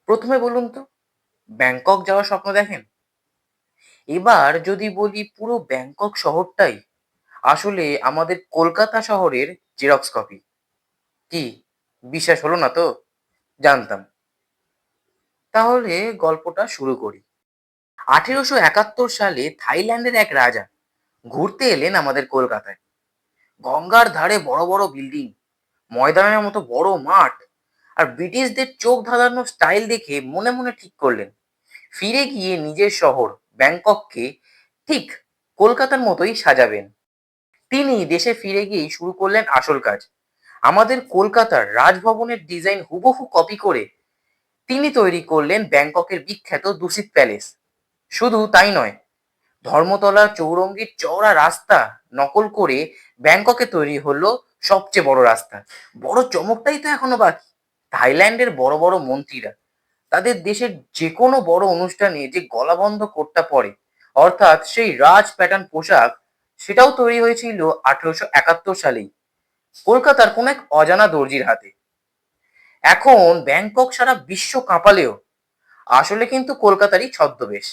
প্রথমে বলুন তো, ব্যাংকক যাওয়ার স্বপ্ন দেখেন? এবার যদি বলি পুরো ব্যাংকক শহরটাই আসলে আমাদের কলকাতা শহরের জেরক্স কপি। কি বিশ্বাস হলো না তো? জানতাম। তাহলে গল্পটা শুরু করি। ১৮৭১ সালে থাইল্যান্ডের এক রাজা ঘুরতে এলেন আমাদের কলকাতায়। গঙ্গার ধারে বড় বড় বিল্ডিং, ময়দানের মতো বড় মাঠ আর ব্রিটিশদের চোখ ধাঁধানো স্টাইল দেখে মনে মনে ঠিক করলেন ফিরে গিয়ে নিজের শহর ব্যাংকককে ঠিক কলকাতার মতোই সাজাবেন। তিনি দেশে ফিরে গিয়েই শুরু করলেন আসল কাজ। আমাদের কলকাতার রাজভবনের ডিজাইন হুবহু কপি করে তিনি তৈরি করলেন ব্যাংককের বিখ্যাত দুসিত প্যালেস। শুধু তাই নয়, ধর্মতলা চৌরঙ্গীর চওড়া রাস্তা নকল করে ব্যাংককে তৈরি হলো সবচেয়ে বড় রাস্তা। বড় চমকটাই তো এখনো বাকি। থাইল্যান্ডের বড় বড় মন্ত্রীরা তাদের দেশের যে কোনো বড় অনুষ্ঠানে যে গলাবন্ধ কোটটা পরে, অর্থাৎ সেই রাজ প্যাটার্ন পোশাক, সেটাও তৈরি হয়েছিল ১৮৭১ সালেই কলকাতার কোন এক অজানা দর্জির হাতে। এখন ব্যাংকক সারা বিশ্ব কাঁপালেও আসলে কিন্তু কলকাতারই ছদ্মবেশ।